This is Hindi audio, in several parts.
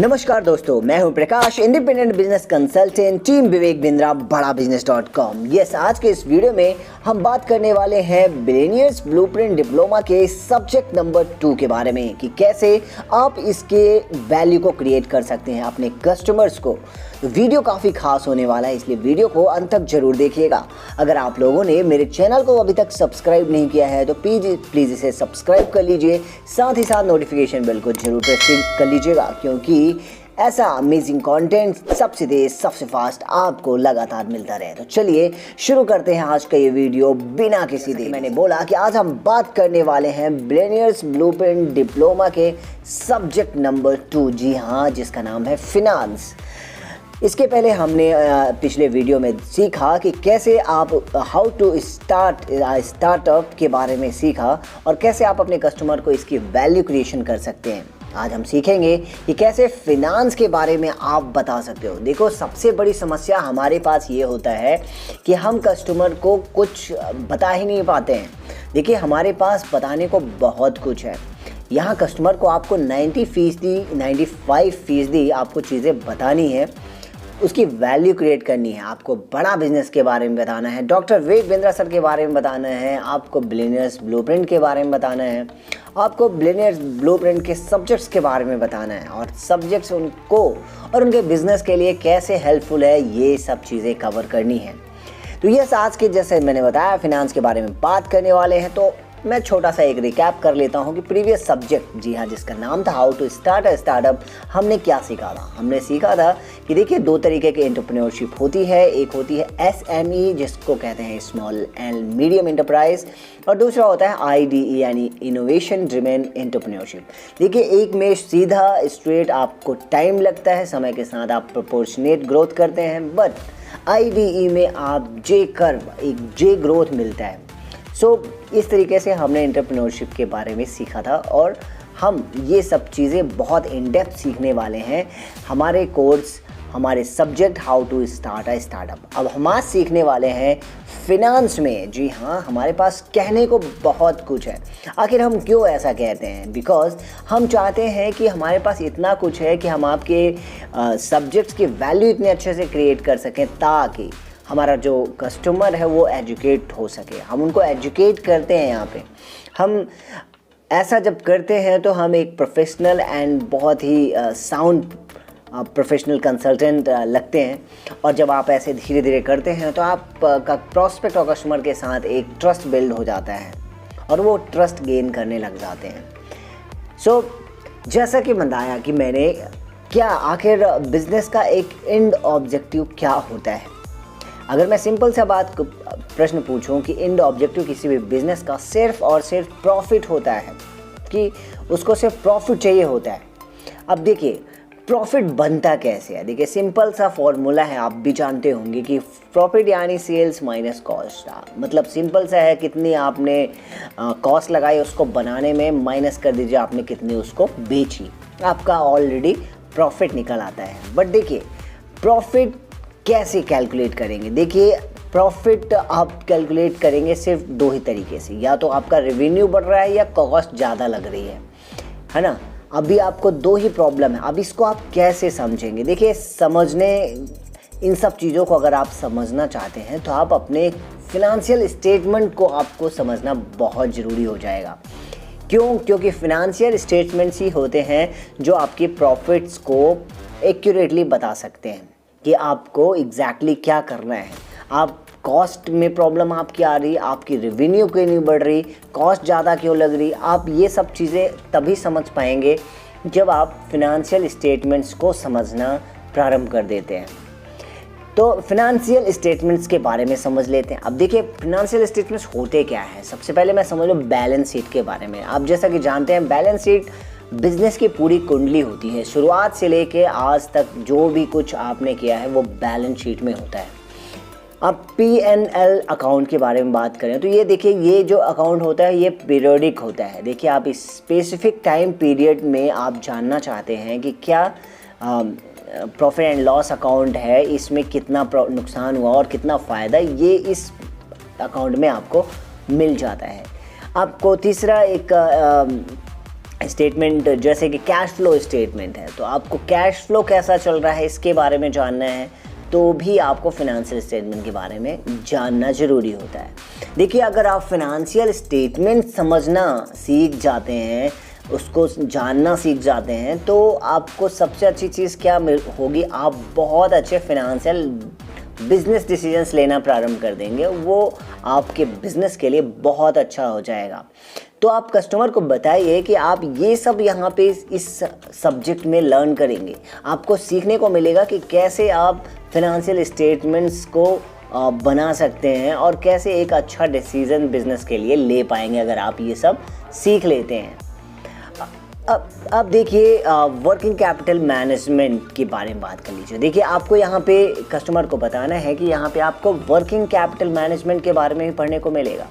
नमस्कार दोस्तों, मैं हूं प्रकाश, independent business consultant, team Vivek Bindra, बड़ा बिजनेस.com। यस, आज के इस वीडियो में हम बात करने वाले हैं बिलियनियर्स ब्लूप्रिंट डिप्लोमा के सब्जेक्ट नंबर 2 के बारे में कि कैसे आप इसके वैल्यू को क्रिएट कर सकते हैं अपने कस्टमर्स को। तो वीडियो काफ़ी खास होने वाला है, इसलिए वीडियो को अंत तक जरूर देखिएगा। अगर आप लोगों ने मेरे चैनल को अभी तक सब्सक्राइब नहीं किया है तो प्लीज़ इसे सब्सक्राइब कर लीजिए, साथ ही साथ नोटिफिकेशन बेल को जरूर प्रेस कर लीजिएगा, क्योंकि ऐसा अमेजिंग कंटेंट सबसे तेज सबसे फास्ट आपको लगातार मिलता रहे। तो चलिए शुरू करते हैं आज का ये वीडियो बिना किसी देरी। मैंने बोला कि आज हम बात करने वाले हैं बिलियनियर्स ब्लूप्रिंट डिप्लोमा के सब्जेक्ट नंबर 2, जी हाँ, जिसका नाम है फिनांस। इसके पहले हमने पिछले वीडियो में सीखा कि कैसे आप हाउ टू स्टार्टअप के बारे में सीखा और कैसे आप अपने कस्टमर को इसकी वैल्यू क्रिएशन कर सकते हैं। आज हम सीखेंगे कि कैसे फिनांस के बारे में आप बता सकते हो। देखो, सबसे बड़ी समस्या हमारे पास ये होता है कि हम कस्टमर को कुछ बता ही नहीं पाते हैं। देखिए, हमारे पास बताने को बहुत कुछ है। यहाँ कस्टमर को आपको 95% आपको चीज़ें बतानी है, उसकी वैल्यू क्रिएट करनी है। आपको बड़ा बिजनेस के बारे में बताना है, डॉक्टर विवेक बिंद्रा सर के बारे में बताना है, आपको बिलियनियर्स ब्लूप्रिंट के बारे में बताना है, आपको बिलियनियर्स ब्लूप्रिंट के सब्जेक्ट्स के बारे में बताना है और सब्जेक्ट्स उनको और उनके बिजनेस के लिए कैसे हेल्पफुल है, ये सब चीज़ें कवर करनी है। तो ये आज के, जैसे मैंने बताया, फिनांस के बारे में बात करने वाले हैं। तो मैं छोटा सा एक रिकैप कर लेता हूं कि प्रीवियस सब्जेक्ट, जी हाँ, जिसका नाम था how to start a startup, हमने क्या सीखा था। हमने सीखा था कि देखिए, 2 तरीके की एंटरप्रेन्योरशिप होती है। एक होती है SME, जिसको कहते हैं स्मॉल एंड मीडियम एंटरप्राइज, और दूसरा होता है IDE यानी इनोवेशन ड्रिवन एंटरप्रेन्योरशिप। देखिए, एक में सीधा स्ट्रेट आपको टाइम लगता है, समय के साथ आप प्रोपोर्शनेट ग्रोथ करते हैं, बट IDE में आप एक जे ग्रोथ मिलता है। इस तरीके से हमने एंटरप्रेन्योरशिप के बारे में सीखा था और हम ये सब चीज़ें बहुत इन डेप्थ सीखने वाले हैं हमारे कोर्स, हमारे subject how to start a startup. अब हम आज सीखने वाले हैं फिनांस में। जी हाँ, हमारे पास कहने को बहुत कुछ है। आखिर हम क्यों ऐसा कहते हैं? बिकॉज हम चाहते हैं कि हमारे पास इतना कुछ है कि हम आपके सब्जेक्ट्स की वैल्यू इतने अच्छे से क्रिएट कर सकें ताकि हमारा जो कस्टमर है वो एजुकेट हो सके। हम उनको एजुकेट करते हैं। यहाँ पे हम ऐसा जब करते हैं तो हम एक प्रोफेशनल एंड बहुत ही साउंड प्रोफेशनल कंसल्टेंट लगते हैं। और जब आप ऐसे धीरे धीरे करते हैं तो आप का प्रॉस्पेक्ट और कस्टमर के साथ एक ट्रस्ट बिल्ड हो जाता है और वो ट्रस्ट गेन करने लग जाते हैं। जैसा कि बताया कि मैंने, क्या आखिर बिजनेस का एक एंड ऑब्जेक्टिव क्या होता है? अगर मैं सिंपल सा प्रश्न पूछूं कि एंड ऑब्जेक्टिव किसी भी बिजनेस का सिर्फ और सिर्फ प्रॉफिट होता है, कि उसको सिर्फ प्रॉफिट चाहिए होता है। अब देखिए, प्रॉफिट बनता कैसे है? देखिए, सिंपल सा फॉर्मूला है, आप भी जानते होंगे कि प्रॉफिट यानी सेल्स माइनस कॉस्ट। मतलब सिंपल सा है, कितनी आपने कॉस्ट लगाई उसको बनाने में, माइनस कर दीजिए आपने कितनी उसको बेची, आपका ऑलरेडी प्रॉफिट निकल आता है। बट देखिए, प्रॉफिट कैसे कैलकुलेट करेंगे? देखिए, प्रॉफिट आप कैलकुलेट करेंगे सिर्फ 2 ही तरीके से, या तो आपका रेवेन्यू बढ़ रहा है या कॉस्ट ज़्यादा लग रही है ना। अभी आपको 2 ही प्रॉब्लम है। अब इसको आप कैसे समझेंगे? देखिए, इन सब चीज़ों को अगर आप समझना चाहते हैं तो आप अपने फिनेंशियल स्टेटमेंट को आपको समझना बहुत ज़रूरी हो जाएगा। क्यों? क्योंकि फिनेंशियल स्टेटमेंट्स ही होते हैं जो आपके प्रॉफिट्स को एक्यूरेटली बता सकते हैं कि आपको एग्जैक्टली क्या करना है। आप कॉस्ट में प्रॉब्लम आपकी आ रही, आपकी रेवेन्यू क्यों नहीं बढ़ रही, कॉस्ट ज़्यादा क्यों लग रही, आप ये सब चीज़ें तभी समझ पाएंगे जब आप फिनेंशियल स्टेटमेंट्स को समझना प्रारंभ कर देते हैं। तो फिनेंशियल स्टेटमेंट्स के बारे में समझ लेते हैं। अब देखिए, फिनेंशियल स्टेटमेंट्स होते क्या है। सबसे पहले मैं समझ लो बैलेंस शीट के बारे में। आप जैसा कि जानते हैं, बैलेंस शीट बिजनेस की पूरी कुंडली होती है। शुरुआत से लेके आज तक जो भी कुछ आपने किया है वो बैलेंस शीट में होता है। अब P&L अकाउंट के बारे में बात करें तो ये देखिए, ये जो अकाउंट होता है ये पीरियोडिक होता है। देखिए, आप इस स्पेसिफिक टाइम पीरियड में आप जानना चाहते हैं कि क्या प्रॉफिट एंड लॉस अकाउंट है, इसमें कितना नुकसान हुआ और कितना फ़ायदा, ये इस अकाउंट में आपको मिल जाता है। आपको तीसरा एक स्टेटमेंट जैसे कि कैश फ्लो स्टेटमेंट है, तो आपको कैश फ्लो कैसा चल रहा है इसके बारे में जानना है, तो भी आपको फिनेंशियल स्टेटमेंट के बारे में जानना ज़रूरी होता है। देखिए, अगर आप फिनेंशियल स्टेटमेंट समझना सीख जाते हैं, उसको जानना सीख जाते हैं, तो आपको सबसे अच्छी चीज़ क्या होगी, आप बहुत अच्छे फिनेंशियल बिजनेस डिसीजंस लेना प्रारंभ कर देंगे। वो आपके बिजनेस के लिए बहुत अच्छा हो जाएगा। तो आप कस्टमर को बताइए कि आप ये सब यहाँ पे इस सब्जेक्ट में लर्न करेंगे। आपको सीखने को मिलेगा कि कैसे आप फिनेंशियल स्टेटमेंट्स को बना सकते हैं और कैसे एक अच्छा डिसीजन बिजनेस के लिए ले पाएंगे अगर आप ये सब सीख लेते हैं। अब देखिए, वर्किंग कैपिटल मैनेजमेंट के बारे में बात कर लीजिए। देखिए, आपको यहाँ पे कस्टमर को बताना है कि यहाँ पे आपको वर्किंग कैपिटल मैनेजमेंट के बारे में भी पढ़ने को मिलेगा।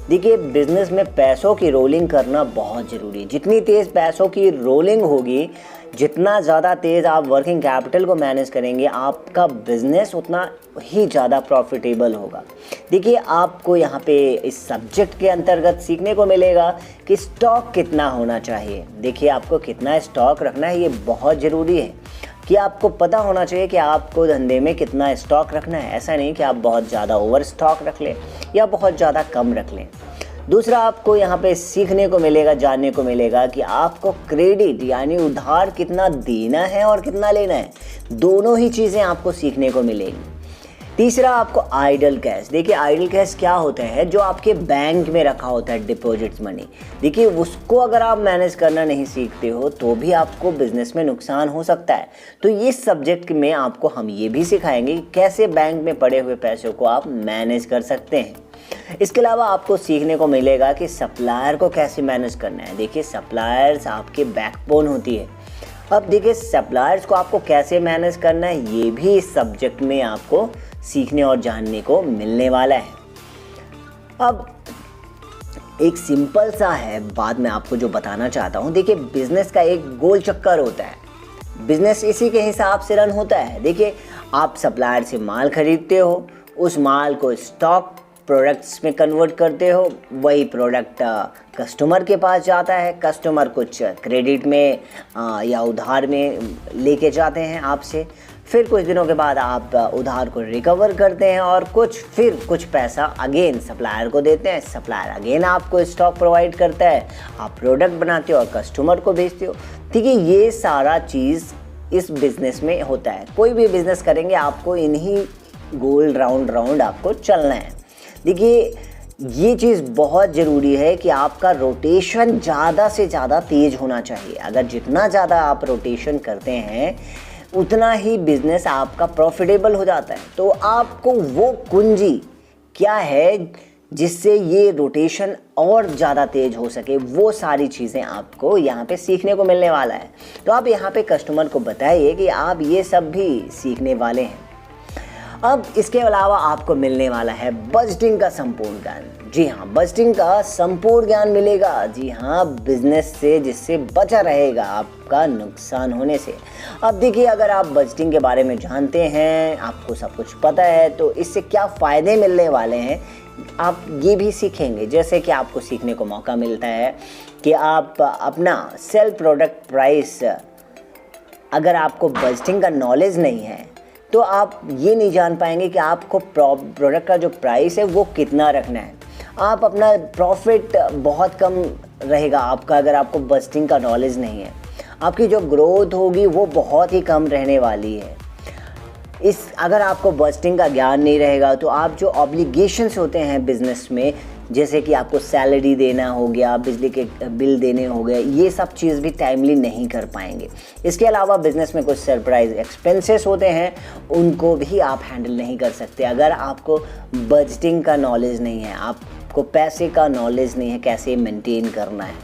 देखिए, बिज़नेस में पैसों की रोलिंग करना बहुत ज़रूरी है। जितनी तेज़ पैसों की रोलिंग होगी, जितना ज़्यादा तेज़ आप वर्किंग कैपिटल को मैनेज करेंगे, आपका बिज़नेस उतना ही ज़्यादा प्रॉफिटेबल होगा। देखिए, आपको यहाँ पे इस सब्जेक्ट के अंतर्गत सीखने को मिलेगा कि स्टॉक कितना होना चाहिए। देखिए, आपको कितना स्टॉक रखना है ये बहुत ज़रूरी है कि आपको पता होना चाहिए कि आपको धंधे में कितना स्टॉक रखना है। ऐसा नहीं कि आप बहुत ज़्यादा ओवर स्टॉक रख लें या बहुत ज़्यादा कम रख लें। दूसरा, आपको यहाँ पे सीखने को मिलेगा, जानने को मिलेगा कि आपको क्रेडिट यानी उधार कितना देना है और कितना लेना है। दोनों ही चीज़ें आपको सीखने को मिलेंगी। तीसरा, आपको आइडल कैश। देखिए, आइडल कैश क्या होता है, जो आपके बैंक में रखा होता है डिपॉजिट्स मनी। देखिए, उसको अगर आप मैनेज करना नहीं सीखते हो तो भी आपको बिजनेस में नुकसान हो सकता है। तो ये सब्जेक्ट में आपको हम ये भी सिखाएंगे कि कैसे बैंक में पड़े हुए पैसों को आप मैनेज कर सकते हैं। इसके अलावा आपको सीखने को मिलेगा कि सप्लायर को कैसे मैनेज करना है। देखिए, सप्लायर्स आपके बैकबोन होती है। अब देखिए, सप्लायर्स को आपको कैसे मैनेज करना है ये भी इस सब्जेक्ट में आपको सीखने और जानने को मिलने वाला है। अब एक सिंपल सा है बात मैं आपको जो बताना चाहता हूँ। देखिए, बिजनेस का एक गोल चक्कर होता है। बिजनेस इसी के हिसाब से रन होता है। देखिए, आप सप्लायर से माल खरीदते हो, उस माल को स्टॉक प्रोडक्ट्स में कन्वर्ट करते हो, वही प्रोडक्ट कस्टमर के पास जाता है। कस्टमर कुछ क्रेडिट में या उधार में लेके जाते हैं आपसे। फिर कुछ दिनों के बाद आप उधार को रिकवर करते हैं और कुछ पैसा अगेन सप्लायर को देते हैं। सप्लायर अगेन आपको स्टॉक प्रोवाइड करता है, आप प्रोडक्ट बनाते हो और कस्टमर को भेजते हो। ठीक है, ये सारा चीज़ इस बिज़नेस में होता है। कोई भी बिज़नेस करेंगे आपको इन्हीं गोल राउंड आपको चलना है। देखिए, ये चीज़ बहुत ज़रूरी है कि आपका रोटेशन ज़्यादा से ज़्यादा तेज़ होना चाहिए। अगर जितना ज़्यादा आप रोटेशन करते हैं उतना ही बिज़नेस आपका प्रॉफिटेबल हो जाता है। तो आपको वो कुंजी क्या है जिससे ये रोटेशन और ज़्यादा तेज़ हो सके, वो सारी चीज़ें आपको यहाँ पे सीखने को मिलने वाला है। तो आप यहाँ पे कस्टमर को बताइए कि आप ये सब भी सीखने वाले हैं। अब इसके अलावा आपको मिलने वाला है बजटिंग का संपूर्ण ज्ञान। जी हाँ, बजटिंग का संपूर्ण ज्ञान मिलेगा। जी हाँ, बिजनेस से जिससे बचा रहेगा आपका नुकसान होने से। अब देखिए, अगर आप बजटिंग के बारे में जानते हैं, आपको सब कुछ पता है, तो इससे क्या फ़ायदे मिलने वाले हैं आप ये भी सीखेंगे। जैसे कि आपको सीखने को मौका मिलता है कि आप अपना सेल प्रोडक्ट प्राइस, अगर आपको बजटिंग का नॉलेज नहीं है तो आप ये नहीं जान पाएंगे कि आपको प्रोडक्ट का जो प्राइस है वो कितना रखना है। आप अपना प्रॉफिट बहुत कम रहेगा आपका अगर आपको बजटिंग का नॉलेज नहीं है। आपकी जो ग्रोथ होगी वो बहुत ही कम रहने वाली है। अगर आपको बजटिंग का ज्ञान नहीं रहेगा तो आप जो ऑब्लिगेशंस होते हैं बिज़नेस में, जैसे कि आपको सैलरी देना हो गया, बिजली के बिल देने हो गए, ये सब चीज़ भी टाइमली नहीं कर पाएंगे। इसके अलावा बिज़नेस में कुछ सरप्राइज एक्सपेंसेस होते हैं, उनको भी आप हैंडल नहीं कर सकते अगर आपको बजटिंग का नॉलेज नहीं है, आपको पैसे का नॉलेज नहीं है कैसे मेंटेन करना है।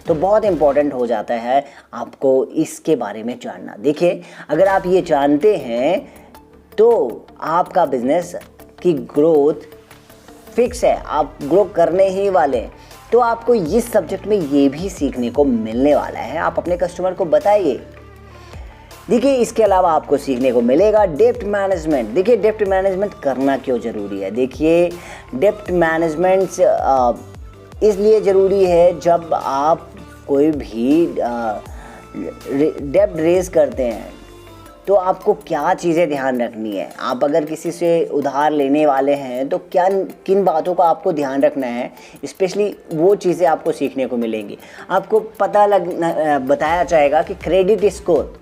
तो बहुत इम्पॉर्टेंट हो जाता है आपको इसके बारे में जानना। देखिए, अगर आप ये जानते हैं तो आपका बिज़नेस की ग्रोथ फिक्स है, आप ग्रो करने ही वाले हैं। तो आपको इस सब्जेक्ट में ये भी सीखने को मिलने वाला है। आप अपने कस्टमर को बताइए। देखिए, इसके अलावा आपको सीखने को मिलेगा डेप्ट मैनेजमेंट। देखिए, डेप्ट मैनेजमेंट करना क्यों ज़रूरी है। देखिए, डेप्ट मैनेजमेंट इसलिए ज़रूरी है जब आप कोई भी डेब्ट रेज करते हैं तो आपको क्या चीज़ें ध्यान रखनी है। आप अगर किसी से उधार लेने वाले हैं तो क्या किन बातों का आपको ध्यान रखना है, स्पेशली वो चीज़ें आपको सीखने को मिलेंगी। आपको बताया जाएगा कि क्रेडिट स्कोर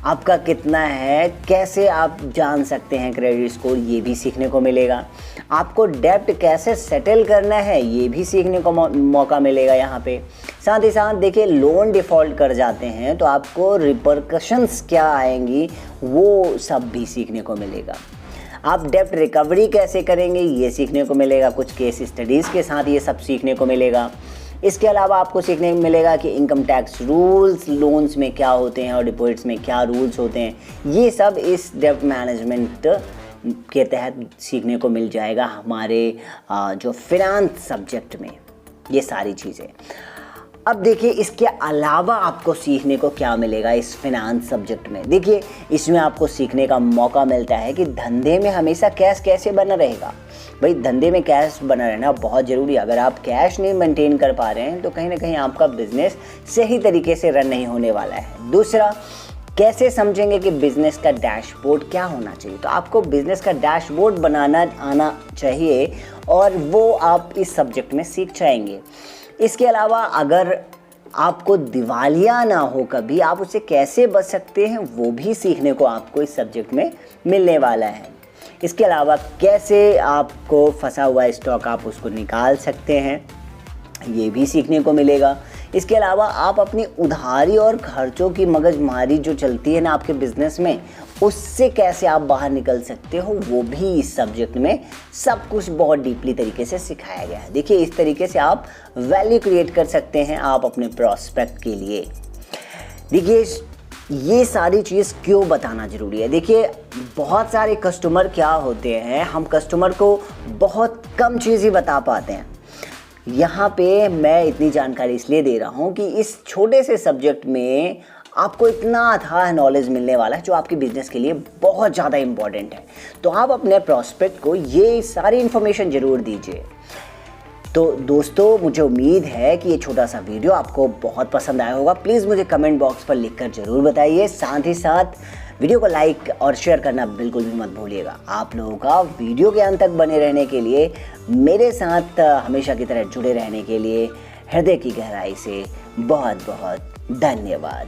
आपका कितना है, कैसे आप जान सकते हैं क्रेडिट स्कोर, ये भी सीखने को मिलेगा। आपको डेब्ट कैसे सेटल करना है, ये भी सीखने को मौका मिलेगा यहाँ पे। साथ ही साथ देखिए, लोन डिफ़ॉल्ट कर जाते हैं तो आपको रिपरकशंस क्या आएंगी, वो सब भी सीखने को मिलेगा। आप डेब्ट रिकवरी कैसे करेंगे, ये सीखने को मिलेगा। कुछ केस स्टडीज़ के साथ ये सब सीखने को मिलेगा। इसके अलावा आपको सीखने को मिलेगा कि इनकम टैक्स रूल्स लोन्स में क्या होते हैं और डिपॉजिट्स में क्या रूल्स होते हैं। ये सब इस डेब्ट मैनेजमेंट के तहत सीखने को मिल जाएगा हमारे जो फिनांस सब्जेक्ट में, ये सारी चीज़ें। अब देखिए, इसके अलावा आपको सीखने को क्या मिलेगा इस फिनांस सब्जेक्ट में। देखिए, इसमें आपको सीखने का मौका मिलता है कि धंधे में हमेशा कैश कैसे बना रहेगा। भाई, धंधे में कैश बना रहना बहुत ज़रूरी है। अगर आप कैश नहीं मेंटेन कर पा रहे हैं तो कहीं ना कहीं आपका बिजनेस सही तरीके से रन नहीं होने वाला है। दूसरा, कैसे समझेंगे कि बिज़नेस का डैशबोर्ड क्या होना चाहिए। तो आपको बिज़नेस का डैशबोर्ड बनाना आना चाहिए और वो आप इस सब्जेक्ट में सीख जाएंगे। इसके अलावा अगर आपको दिवालिया ना हो कभी, आप उससे कैसे बच सकते हैं, वो भी सीखने को आपको इस सब्जेक्ट में मिलने वाला है। इसके अलावा कैसे आपको फंसा हुआ स्टॉक आप उसको निकाल सकते हैं, ये भी सीखने को मिलेगा। इसके अलावा आप अपनी उधारी और खर्चों की मगजमारी जो चलती है ना आपके बिजनेस में, उससे कैसे आप बाहर निकल सकते हो, वो भी इस सब्जेक्ट में सब कुछ बहुत डीपली तरीके से सिखाया गया है। देखिए, इस तरीके से आप वैल्यू क्रिएट कर सकते हैं आप अपने प्रॉस्पेक्ट के लिए। देखिए, ये सारी चीज़ क्यों बताना ज़रूरी है। देखिए, बहुत सारे कस्टमर क्या होते हैं, हम कस्टमर को बहुत कम चीज़ ही बता पाते हैं। यहाँ पे मैं इतनी जानकारी इसलिए दे रहा हूँ कि इस छोटे से सब्जेक्ट में आपको इतना अथाह नॉलेज मिलने वाला है जो आपके बिजनेस के लिए बहुत ज़्यादा इम्पॉर्टेंट है। तो आप अपने प्रॉस्पेक्ट को ये सारी इन्फॉर्मेशन ज़रूर दीजिए। तो दोस्तों, मुझे उम्मीद है कि ये छोटा सा वीडियो आपको बहुत पसंद आया होगा। प्लीज़ मुझे कमेंट बॉक्स पर लिखकर ज़रूर बताइए। साथ ही साथ वीडियो को लाइक और शेयर करना बिल्कुल भी मत भूलिएगा। आप लोगों का वीडियो के अंत तक बने रहने के लिए, मेरे साथ हमेशा की तरह जुड़े रहने के लिए हृदय की गहराई से बहुत बहुत धन्यवाद।